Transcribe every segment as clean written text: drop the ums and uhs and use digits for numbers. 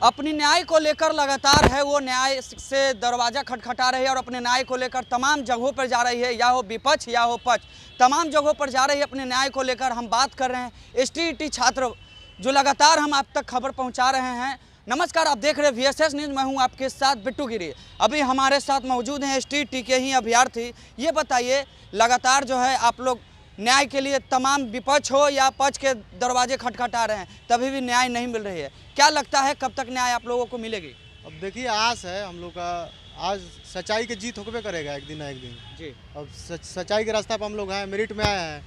अपनी न्याय को लेकर लगातार है वो न्याय से दरवाज़ा खटखटा रही है और अपने न्याय को लेकर तमाम जगहों पर जा रही है, या हो विपक्ष या हो पक्ष, तमाम जगहों पर जा रही है अपने न्याय को लेकर। हम बात कर रहे हैं एसटीईटी छात्र जो लगातार हम आप तक खबर पहुंचा रहे हैं। नमस्कार, आप देख रहे हैं VSS न्यूज़, मैं हूं आपके साथ बिट्टू गिरी। अभी हमारे साथ मौजूद हैं एसटीईटी के ही अभ्यर्थी। ये बताइए, लगातार जो है आप लोग न्याय के लिए तमाम विपक्ष हो या पक्ष के दरवाजे खटखटा रहे हैं, तभी भी न्याय नहीं मिल रही है। क्या लगता है कब तक न्याय आप लोगों को मिलेगी? अब देखिए, आस है हम लोग का, आज सच्चाई की जीत होकर करेगा एक दिन ना एक दिन जी। अब सच्चाई के रास्ता पर हम लोग हैं, मेरिट में आए हैं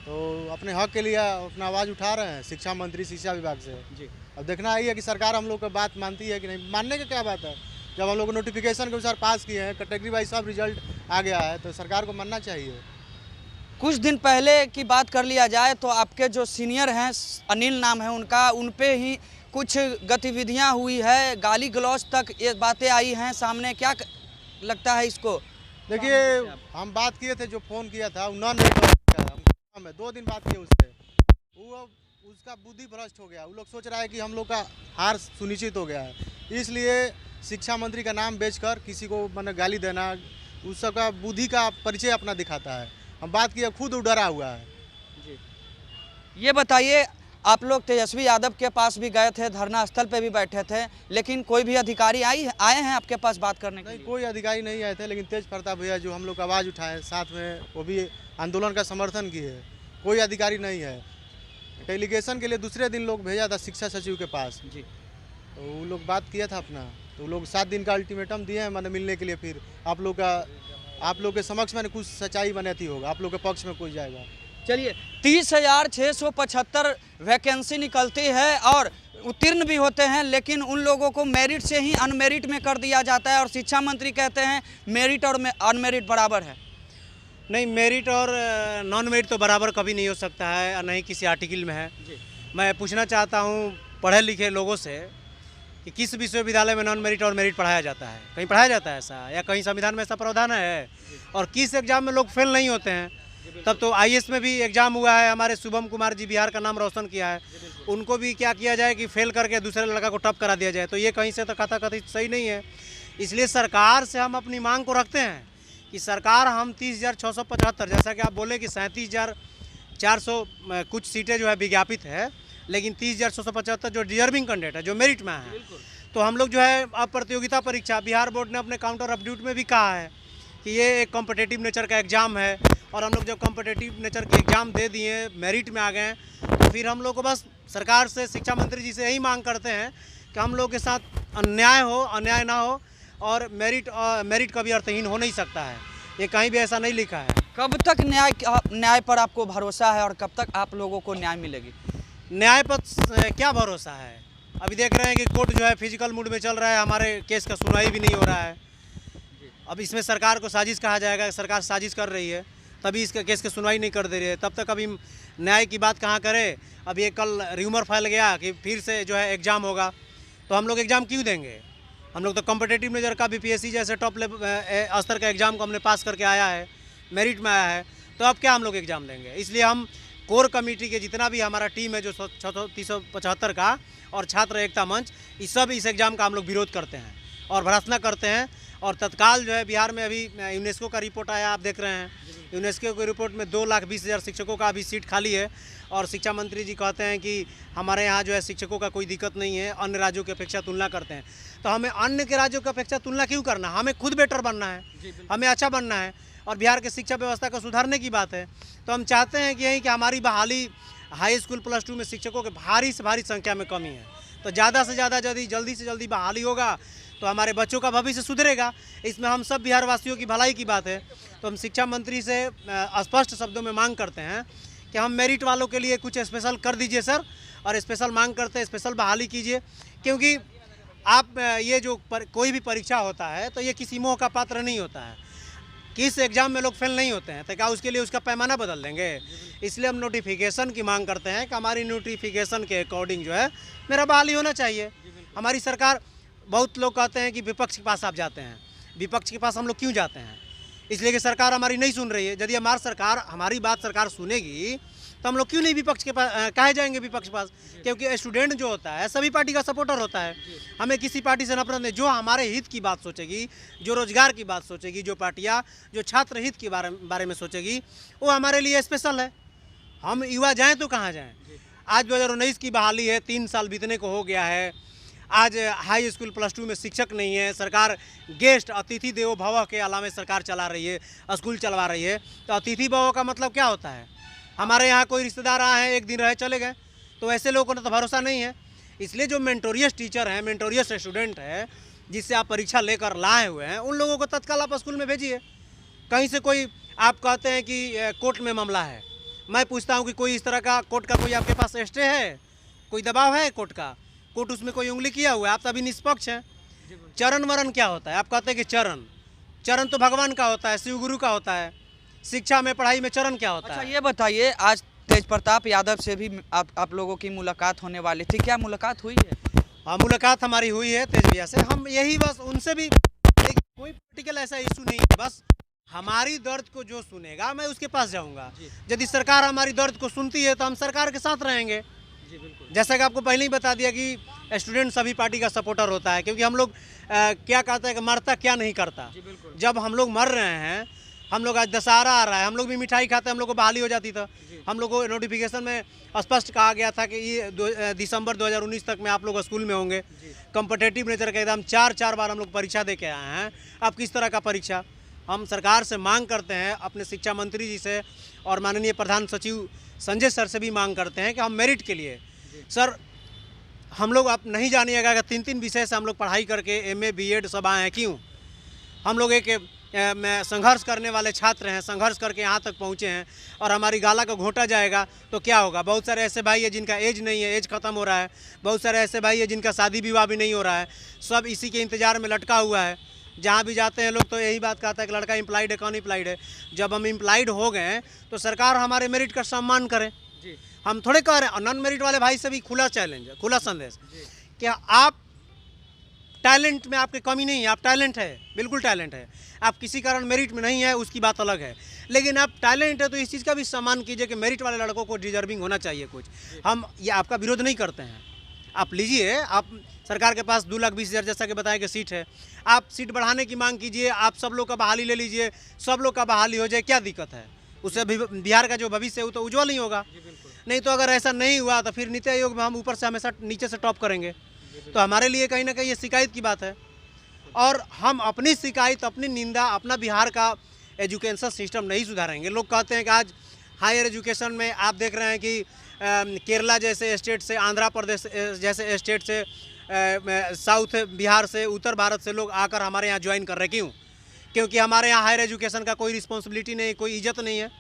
तो अपने हक के लिए अपना आवाज़ उठा रहे हैं शिक्षा मंत्री, शिक्षा विभाग से। जी। अब देखना आई है कि सरकार हम लोग का बात मानती है कि नहीं। मानने का क्या बात है, जब हम लोग नोटिफिकेशन के अनुसार पास किए हैं, कैटेगरी वाइज सब रिजल्ट आ गया है, तो सरकार को मानना चाहिए। कुछ दिन पहले की बात कर लिया जाए तो आपके जो सीनियर हैं, अनिल नाम है उनका, उन पे ही कुछ गतिविधियां हुई है, गाली गलौज तक ये बातें आई हैं सामने। क्या लगता है इसको? देखिए, हम बात किए थे, जो फ़ोन किया था वो नॉन में 2 दिन बात किए उससे, वो उसका बुद्धि भ्रष्ट हो गया। वो लोग सोच रहा है कि हम लोग का हार सुनिश्चित हो गया है, इसलिए शिक्षा मंत्री का नाम बेचकर किसी को मैंने गाली देना, उस सबका बुद्धि का परिचय अपना दिखाता है। हम बात किए, खुद डरा हुआ है। जी। ये बताइए, आप लोग तेजस्वी यादव के पास भी गए थे, धरना स्थल पे भी बैठे थे, लेकिन कोई भी अधिकारी आए हैं आपके पास बात करने के लिए? नहीं, कोई अधिकारी नहीं आए थे, लेकिन तेज प्रताप भैया जो हम लोग आवाज़ उठाए साथ में, वो भी आंदोलन का समर्थन किए। कोई अधिकारी नहीं है। डेलीगेशन के लिए दूसरे दिन लोग भेजा था शिक्षा सचिव के पास। जी। तो वो लोग बात किया था अपना, तो वो लोग 7 दिन का अल्टीमेटम दिए हैं मैंने मिलने के लिए। फिर आप लोग के समक्ष मैंने कुछ सच्चाई बनाती होगा, आप लोग के पक्ष में कोई जाएगा। चलिए, 30,675 वैकेंसी निकलती है और उत्तीर्ण भी होते हैं, लेकिन उन लोगों को मेरिट से ही अनमेरिट में कर दिया जाता है और शिक्षा मंत्री कहते हैं मेरिट और अनमेरिट बराबर है। नहीं, मेरिट और नॉन मेरिट तो बराबर कभी नहीं हो सकता है और नहीं किसी आर्टिकल में है। जी। मैं पूछना चाहता हूँ पढ़े लिखे लोगों से कि किस विश्वविद्यालय में नॉन मेरिट और मेरिट पढ़ाया जाता है? कहीं पढ़ाया जाता है ऐसा, या कहीं संविधान में ऐसा प्रावधान है? और किस एग्ज़ाम में लोग फेल नहीं होते हैं? तब तो IAS में भी एग्ज़ाम हुआ है, हमारे शुभम कुमार जी बिहार का नाम रोशन किया है, उनको भी क्या किया जाए कि फेल करके दूसरे लड़का को टॉप करा दिया जाए? तो ये कहीं से तो कथाकथित सही नहीं है। इसलिए सरकार से हम अपनी मांग को रखते हैं कि सरकार, हम 30,675, जैसा कि आप बोले कि 37,400 कुछ सीटें जो है विज्ञापित है, लेकिन 30,675 जो डिजर्विंग कैंडिडेट है, जो मेरिट में है, तो हम लोग जो है अब प्रतियोगिता परीक्षा, बिहार बोर्ड ने अपने काउंटर अपड्यूट में भी कहा है कि ये एक कॉम्पिटिटिव नेचर का एग्ज़ाम है, और हम लोग जब कॉम्पिटिटिव नेचर के एग्ज़ाम दे दिए, मेरिट में आ गए, तो फिर हम लोग को बस सरकार से, शिक्षा मंत्री जी से यही मांग करते हैं कि हम लोग के साथ अन्याय हो, अन्याय ना हो, और मेरिट कभी अर्थहीन हो नहीं सकता है। ये कहीं भी ऐसा नहीं लिखा है। कब तक न्याय पर आपको भरोसा है और कब तक आप लोगों को न्याय मिलेगी? न्याय पर क्या भरोसा है? अभी देख रहे हैं कि कोर्ट जो है फिजिकल मूड में चल रहा है, हमारे केस का सुनवाई भी नहीं हो रहा है। अब इसमें सरकार को साजिश कहा जाएगा, सरकार साजिश कर रही है, तभी इसका केस की सुनवाई नहीं कर दे रही है। तब तक अभी न्याय की बात कहाँ करें? अब ये कल र्यूमर फैल गया कि फिर से जो है एग्ज़ाम होगा, तो हम लोग एग्ज़ाम क्यों देंगे? हम लोग तो कॉम्पिटिटिव मेजर का भी PSC जैसे टॉप लेवल स्तर का एग्ज़ाम को हमने पास करके आया है, मेरिट में आया है, तो अब क्या हम लोग एग्ज़ाम देंगे? इसलिए हम कोर कमेटी के जितना भी हमारा टीम है, जो 375 का, और छात्र एकता मंच, इस सब इस एग्ज़ाम का हम लोग विरोध करते हैं और भर्त्सना करते हैं। और तत्काल जो है बिहार में अभी यूनेस्को का रिपोर्ट आया, आप देख रहे हैं, यूनेस्को की रिपोर्ट में 2,20,000 शिक्षकों का अभी सीट खाली है, और शिक्षा मंत्री जी कहते हैं कि हमारे यहाँ जो है शिक्षकों का कोई दिक्कत नहीं है, अन्य राज्यों की अपेक्षा तुलना करते हैं। तो हमें अन्य के राज्यों की अपेक्षा तुलना क्यों करना? हमें खुद बेटर बनना है, हमें अच्छा बनना है, और बिहार की शिक्षा व्यवस्था को सुधारने की बात है। तो हम चाहते हैं कि यही कि हमारी बहाली हाई स्कूल +2 में शिक्षकों के भारी से भारी संख्या में कमी है, तो ज़्यादा से ज़्यादा जल्दी से जल्दी बहाली होगा तो हमारे बच्चों का भविष्य सुधरेगा। इसमें हम सब बिहारवासियों की भलाई की बात है। तो हम शिक्षा मंत्री से स्पष्ट शब्दों में मांग करते हैं कि हम मेरिट वालों के लिए कुछ स्पेशल कर दीजिए सर, और स्पेशल मांग करते हैं स्पेशल बहाली कीजिए, क्योंकि आप ये जो कोई भी परीक्षा होता है तो ये किसी मोह का पात्र नहीं होता है। किस एग्ज़ाम में लोग फेल नहीं होते हैं, तो क्या उसके लिए उसका पैमाना बदल देंगे? इसलिए हम नोटिफिकेशन की मांग करते हैं कि हमारी नोटिफिकेशन के अकॉर्डिंग जो है मेरा बहाली होना चाहिए। हमारी सरकार, बहुत लोग कहते हैं कि विपक्ष के पास आप जाते हैं, विपक्ष के पास हम लोग क्यों जाते हैं? इसलिए कि सरकार हमारी नहीं सुन रही है। यदि हमारी बात सरकार सुनेगी तो हम लोग क्यों नहीं विपक्ष के पास काहे जाएंगे विपक्ष के पास? क्योंकि स्टूडेंट जो होता है सभी पार्टी का सपोर्टर होता है, हमें किसी पार्टी से नफरत नहीं। जो हमारे हित की बात सोचेगी, जो रोजगार की बात सोचेगी, जो पार्टियाँ जो छात्र हित के बारे में सोचेगी, वो हमारे लिए स्पेशल है। हम युवा जाएँ तो कहाँ जाएँ? आज 2019 की बहाली है, 3 साल बीतने को हो गया है। आज हाई स्कूल प्लस 2 में शिक्षक नहीं है। सरकार गेस्ट अतिथि देवो भव के अलावा सरकार चला रही है, स्कूल चलवा रही है। तो अतिथि भव का मतलब क्या होता है? हमारे यहाँ कोई रिश्तेदार आए हैं, एक दिन रहे चले गए, तो ऐसे लोगों को तो भरोसा नहीं है। इसलिए जो मेंटोरियस टीचर हैं, मेंटोरियस स्टूडेंट है, जिससे आप परीक्षा लेकर लाए हुए हैं, उन लोगों को तत्काल आप स्कूल में भेजिए। कहीं से कोई आप कहते हैं कि कोर्ट में मामला है, मैं पूछता हूँ कि कोई इस तरह का कोर्ट का कोई आपके पास स्टे है, कोई दबाव है कोर्ट का? कोर्ट उसमें कोई उंगली किया हुआ है? आप तभी निष्पक्ष हैं। चरण वरण क्या होता है? आप कहते हैं कि चरण तो भगवान का होता है, शिव गुरु का होता है। शिक्षा में, पढ़ाई में चरण क्या होता अच्छा, है? ये बताइए, आज तेज प्रताप यादव से भी आप लोगों की मुलाकात होने वाली थी, क्या मुलाकात हुई है? हाँ, मुलाकात हमारी हुई है तेज भैया से। हम यही बस उनसे भी कोई पॉलिटिकल ऐसा इशू नहीं है, बस हमारी दर्द को जो सुनेगा मैं उसके पास जाऊंगा। यदि सरकार हमारी दर्द को सुनती है तो हम सरकार के साथ रहेंगे। जैसा कि आपको पहले ही बता दिया कि स्टूडेंट सभी पार्टी का सपोर्टर होता है, क्योंकि हम लोग क्या कहते हैं कि मरता क्या नहीं करता। जब हम लोग मर रहे हैं, हम लोग आज दशहरा आ रहा है, हम लोग भी मिठाई खाते हैं, हम लोग को बहाली हो जाती था। हम लोग को नोटिफिकेशन में स्पष्ट कहा गया था कि ये दिसंबर 2019 तक में आप लोग स्कूल में होंगे। कॉम्पिटेटिव नेचर का एकदम 4 बार हम लोग परीक्षा दे के आए हैं। अब किस तरह का परीक्षा? हम सरकार से मांग करते हैं, अपने शिक्षा मंत्री जी से और माननीय प्रधान सचिव संजय सर से भी मांग करते हैं कि हम मेरिट के लिए, सर हम लोग आप नहीं जानिएगा कि 3 विषय से हम लोग पढ़ाई करके MA BEd सब आए हैं। क्यों? हम लोग एक संघर्ष करने वाले छात्र हैं, संघर्ष करके यहाँ तक पहुँचे हैं, और हमारी गाला को घोंटा जाएगा तो क्या होगा? बहुत सारे ऐसे भाई हैं जिनका एज नहीं है, एज ख़त्म हो रहा है। बहुत सारे ऐसे भाई हैं जिनका शादी विवाह भी नहीं हो रहा है। सब इसी के इंतज़ार में लटका हुआ है। जहाँ भी जाते हैं लोग तो यही बात कहता है कि लड़का एम्प्लॉयड है, कौन एम्प्लॉयड है? जब हम एम्प्लॉयड हो गए तो सरकार हमारे मेरिट का सम्मान करे। हम थोड़े कह रहे हैं। नॉन मेरिट वाले भाई से भी खुला चैलेंज है, खुला संदेश कि आप टैलेंट में आपकी कमी नहीं है, आप टैलेंट है, बिल्कुल टैलेंट है। आप किसी कारण मेरिट में नहीं है, उसकी बात अलग है, लेकिन आप टैलेंट है तो इस चीज़ का भी सम्मान कीजिए कि मेरिट वाले लड़कों को डिजर्विंग होना चाहिए कुछ। हम ये आपका विरोध नहीं करते हैं, आप लीजिए। आप सरकार के पास 2,20,000 जैसा कि बताया कि सीट है, आप सीट बढ़ाने की मांग कीजिए। आप सब लोग का बहाली ले लीजिए, सब लोग का बहाली हो जाए, क्या दिक्कत है? उससे बिहार का जो भविष्य है वो तो उज्जवल नहीं होगा। नहीं तो अगर ऐसा नहीं हुआ तो फिर नीति आयोग में हम ऊपर से हमेशा नीचे से टॉप करेंगे। तो हमारे लिए कहीं ना कहीं ये शिकायत की बात है, और हम अपनी शिकायत, अपनी निंदा, अपना बिहार का एजुकेशन सिस्टम नहीं सुधारेंगे। लोग कहते हैं कि आज हायर एजुकेशन में आप देख रहे हैं कि केरला जैसे स्टेट से, आंध्र प्रदेश जैसे स्टेट से, साउथ बिहार से, उत्तर भारत से लोग आकर हमारे यहाँ ज्वाइन कर रहे हैं। क्यों? क्योंकि हमारे यहाँ हायर एजुकेशन का कोई रिस्पॉन्सिबिलिटी नहीं, कोई इज्जत नहीं है।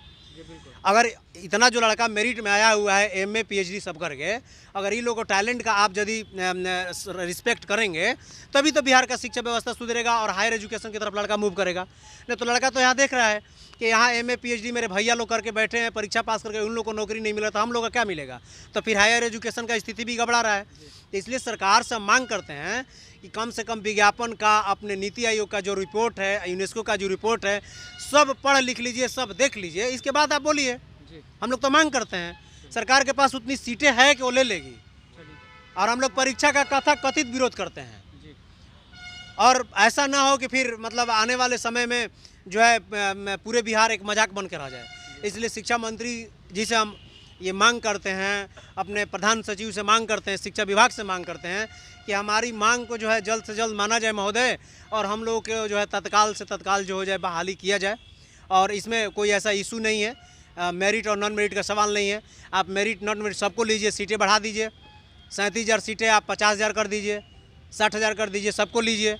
अगर इतना जो लड़का मेरिट में आया हुआ है, MA PhD सब करके, अगर इन लोगों को टैलेंट का आप यदि रिस्पेक्ट करेंगे तभी तो बिहार का शिक्षा व्यवस्था सुधरेगा और हायर एजुकेशन की तरफ लड़का मूव करेगा। नहीं तो लड़का तो यहाँ देख रहा है कि यहाँ MA PhD मेरे भैया लोग करके बैठे हैं, परीक्षा पास करके उन लोग को नौकरी नहीं मिला, तो हम लोग का क्या मिलेगा? तो फिर हायर एजुकेशन का स्थिति भी गड़बड़ा रहा है। तो इसलिए सरकार से मांग करते हैं कि कम से कम विज्ञापन का, अपने नीति आयोग का जो रिपोर्ट है, यूनेस्को का जो रिपोर्ट है, सब पढ़ लिख लीजिए, सब देख लीजिए, इसके बाद आप बोलिए। हम लोग तो मांग करते हैं, सरकार के पास उतनी सीटें हैं कि वो ले लेगी, और हम लोग परीक्षा का कथित विरोध करते हैं। और ऐसा ना हो कि फिर मतलब आने वाले समय में जो है पूरे बिहार एक मजाक बन कर रह जाए। इसलिए शिक्षा मंत्री जी से हम ये मांग करते हैं, अपने प्रधान सचिव से मांग करते हैं, शिक्षा विभाग से मांग करते हैं कि हमारी मांग को जो है जल्द से जल्द माना जाए महोदय, और हम लोगों को जो है तत्काल से तत्काल जो हो जाए बहाली किया जाए। और इसमें कोई ऐसा इशू नहीं है, मेरिट और नॉन मेरिट का सवाल नहीं है। आप मेरिट नॉन मेरिट सबको लीजिए, सीटें बढ़ा दीजिए। 37,000 सीटें आप 50,000 कर दीजिए, 60,000 कर दीजिए, सबको लीजिए,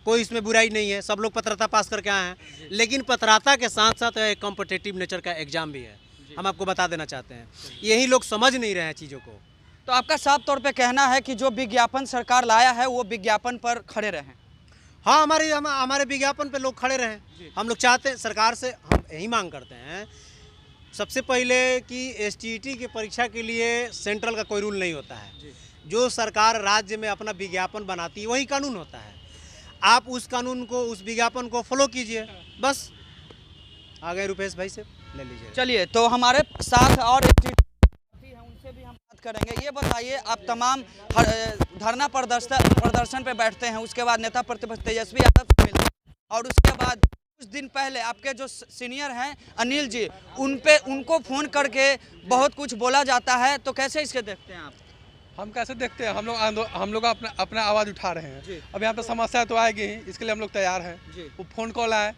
कोई इसमें बुराई नहीं है। सब लोग पत्रता पास करके आए हैं, लेकिन पत्रता के साथ साथ एक कॉम्पिटिटिव नेचर का एग्जाम भी है, हम आपको बता देना चाहते हैं। यही लोग समझ नहीं रहे हैं चीज़ों को। तो आपका साफ तौर पे कहना है कि जो विज्ञापन सरकार लाया है वो विज्ञापन पर खड़े रहें? हाँ, हमारे विज्ञापन पे लोग खड़े रहें। हम लोग चाहते हैं, सरकार से हम यही मांग करते हैं सबसे पहले कि STET की परीक्षा के लिए सेंट्रल का कोई रूल नहीं होता है। जो सरकार राज्य में अपना विज्ञापन बनाती है वही कानून होता है। आप उस कानून को, उस विज्ञापन को फॉलो कीजिए, बस। आ गए रुपेश भाई से ले लीजिए। चलिए, तो हमारे साथ और बात करेंगे। ये बताइए, आप तमाम धरना प्रदर्शन पे बैठते हैं, उसके बाद नेता प्रतिपक्ष तेजस्वी यादव से मिलते हैं और उसके बाद कुछ दिन पहले आपके जो सीनियर हैं अनिल जी, उनको फ़ोन करके बहुत कुछ बोला जाता है, तो कैसे इसके देखते हैं आप? हम कैसे देखते हैं, हम लोग अपना आवाज़ उठा रहे हैं। अब यहाँ पे समस्या तो आएगी ही, इसके लिए हम लोग तैयार हैं। वो फ़ोन कॉल आए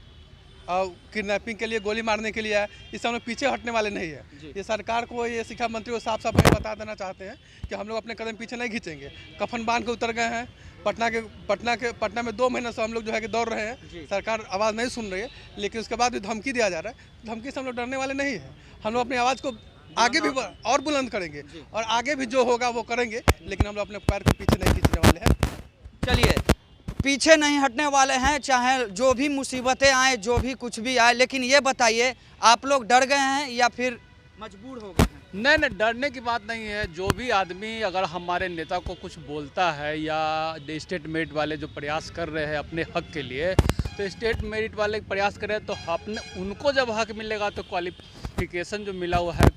और किडनैपिंग के लिए, गोली मारने के लिए आए, इससे हम लोग पीछे हटने वाले नहीं है। ये सरकार को, ये शिक्षा मंत्री को साफ साफ बता देना चाहते हैं कि हम लोग अपने कदम पीछे नहीं खींचेंगे। कफन बांध के उतर गए हैं। पटना में 2 महीने से हम लोग जो है कि दौड़ रहे हैं, सरकार आवाज़ नहीं सुन रही है, लेकिन उसके बाद भी धमकी दिया जा रहा है। धमकी से हम लोग डरने वाले नहीं हैं। हम लोग अपनी आवाज़ को आगे भी और बुलंद करेंगे और आगे भी जो होगा वो करेंगे, लेकिन हम लोग अपने पैर के पीछे नहीं खींचने वाले हैं। चलिए, पीछे नहीं हटने वाले हैं, चाहे जो भी मुसीबतें आए, जो भी कुछ भी आए। लेकिन ये बताइए, आप लोग डर गए हैं या फिर मजबूर हो गए हैं? नहीं, डरने की बात नहीं है। जो भी आदमी अगर हमारे नेता को कुछ बोलता है या स्टेट मेरिट वाले जो प्रयास कर रहे हैं अपने हक के लिए, तो स्टेट मेरिट वाले प्रयास कर रहे हैं, तो अपने उनको जब हक मिलेगा तो क्वालिफिकेशन जो मिला हुआ है,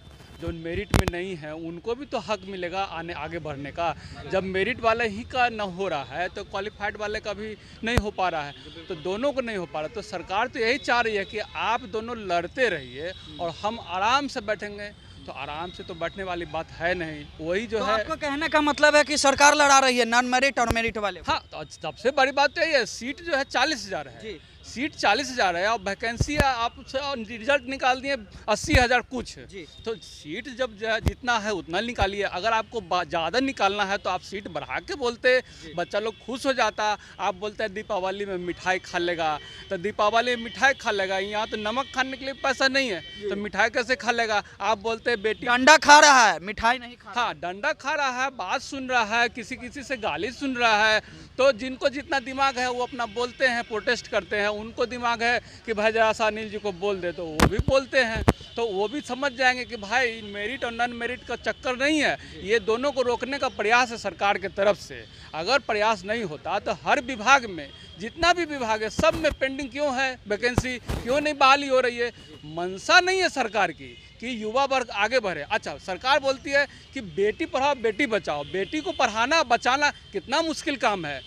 जो मेरिट में नहीं है, उनको भी तो हक मिलेगा आगे बढ़ने का। जब मेरिट वाले ही का न हो रहा है तो क्वालिफाइड वाले का भी नहीं हो पा रहा है, तो दोनों को नहीं हो पा रहा। तो सरकार तो यही चाह रही है कि आप दोनों लड़ते रहिए और हम आराम से बैठेंगे। तो आराम से तो बैठने वाली बात है नहीं। वही जो तो है, आपका कहने का मतलब है कि सरकार लड़ा रही है नॉन मेरिट और मेरिट वाले? हाँ, तो सबसे बड़ी बात तो यही है, सीट जो है 40,000 है। सीट 40,000 है और वैकेंसी आप रिजल्ट निकाल दिए 80,000 कुछ। तो सीट जब जितना है उतना निकालिए। अगर आपको ज़्यादा निकालना है तो आप सीट बढ़ा के बोलते, बच्चा लोग खुश हो जाता। आप बोलते हैं दीपावली में मिठाई खा लेगा, तो दीपावली में मिठाई खा लेगा। यहाँ तो नमक खाने के लिए पैसा नहीं है, तो मिठाई कैसे खा लेगा? आप बोलते हैं बेटी डंडा खा रहा है, मिठाई नहीं खा रहा। हाँ, डंडा खा रहा है, बात सुन रहा है, किसी से गाली सुन रहा है। तो जिनको जितना दिमाग है वो अपना बोलते हैं, प्रोटेस्ट करते हैं। उनको दिमाग है कि भाई जरा सा अनिल जी को बोल दे, तो वो भी बोलते हैं। तो वो भी समझ जाएंगे कि भाई मेरिट और नॉन मेरिट का चक्कर नहीं है, ये दोनों को रोकने का प्रयास है सरकार के तरफ से। अगर प्रयास नहीं होता तो हर विभाग में, जितना भी विभाग है, सब में पेंडिंग क्यों है? वैकेंसी क्यों नहीं बहाली हो रही है? मंशा नहीं है सरकार की कि युवा वर्ग आगे बढ़े। अच्छा, सरकार बोलती है कि बेटी पढ़ाओ बेटी बचाओ। बेटी को पढ़ाना बचाना कितना मुश्किल काम है।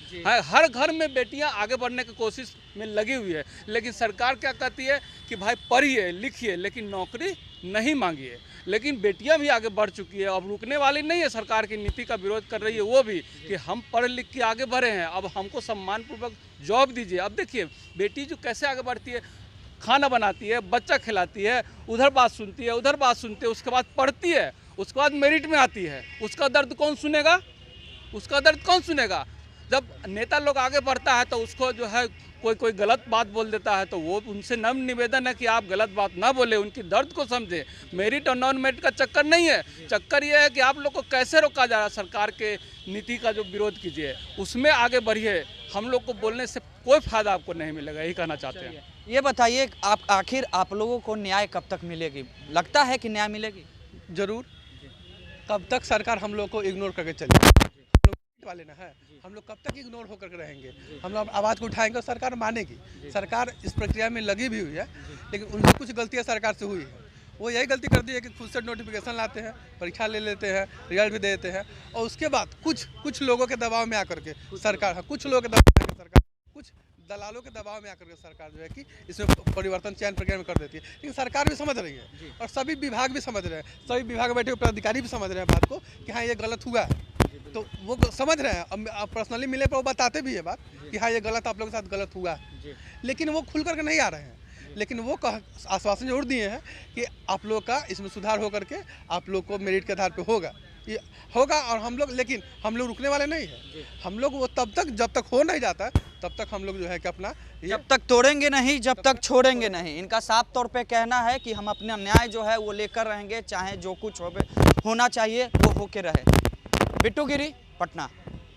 हर घर में बेटियां आगे बढ़ने की कोशिश में लगी हुई है, लेकिन सरकार क्या कहती है कि भाई पढ़िए लिखिए लेकिन नौकरी नहीं मांगिए। लेकिन बेटियां भी आगे बढ़ चुकी है, अब रुकने वाली नहीं है। सरकार की नीति का विरोध कर रही है वो भी कि हम पढ़ लिख के आगे बढ़े हैं, अब हमको सम्मानपूर्वक जॉब दीजिए। अब देखिए बेटी जो कैसे आगे बढ़ती है, खाना बनाती है, बच्चा खिलाती है, उधर बात सुनती है, उधर बात सुनती है, उसके बाद पढ़ती है, उसके बाद मेरिट में आती है। उसका दर्द कौन सुनेगा? उसका दर्द कौन सुनेगा? जब नेता लोग आगे बढ़ता है तो उसको जो है कोई गलत बात बोल देता है, तो वो उनसे नम्र निवेदन है कि आप गलत बात ना बोले, उनकी दर्द को समझे। मेरिट और नॉन मेरिट का चक्कर नहीं है। चक्कर ये है कि आप लोग को कैसे रोका जा रहा है। सरकार के नीति का जो विरोध कीजिए, उसमें आगे बढ़िए। हम लोग को बोलने से कोई फायदा आपको नहीं मिलेगा, यही कहना चाहते हैं। ये बताइए, आखिर आप लोगों को न्याय कब तक मिलेगी? लगता है कि न्याय मिलेगी? जरूर। कब तक सरकार हम लोग को इग्नोर करके चले वाले ना है? हम लोग कब तक इग्नोर होकर के रहेंगे? हम लोग आवाज़ को उठाएंगे और सरकार मानेगी। सरकार इस प्रक्रिया में लगी भी हुई है, लेकिन उनसे कुछ गलतियां सरकार से हुई है। वो यही गलती कर दी है कि खुद से नोटिफिकेशन लाते हैं, परीक्षा ले लेते हैं, रिजल्ट भी दे देते हैं, और उसके बाद कुछ लोगों के दबाव में आकर के सरकार, कुछ लोगों के दबाव में आकर सरकार, कुछ दलालों के दबाव में आकर के सरकार जो है कि इसमें परिवर्तन चयन प्रक्रिया में कर देती है। लेकिन सरकार भी समझ रही है और सभी विभाग भी समझ रहे हैं, सभी विभाग में बैठे हुए पदाधिकारी भी समझ रहे हैं बात को कि हाँ ये गलत हुआ है। तो वो समझ रहे हैं। अब पर्सनली मिले पर वो बताते भी है बात कि हाँ ये गलत, आप लोगों के साथ गलत हुआ है, लेकिन वो खुल करके नहीं आ रहे हैं। लेकिन वो आश्वासन जरूर दिए हैं कि आप लोग का इसमें सुधार हो करके आप लोग को मेरिट के आधार पे होगा, ये होगा। और हम लोग, लेकिन हम लोग रुकने वाले नहीं हैं। हम लोग वो तब तक, जब तक हो नहीं जाता तब तक हम लोग जो है कि अपना, जब तक तोड़ेंगे नहीं, जब तक छोड़ेंगे नहीं। इनका साफ तौर पे कहना है कि हम अपना न्याय जो है वो लेकर रहेंगे, चाहे जो कुछ होना चाहिए वो होके रहे। बिट्टू गिरी, पटना।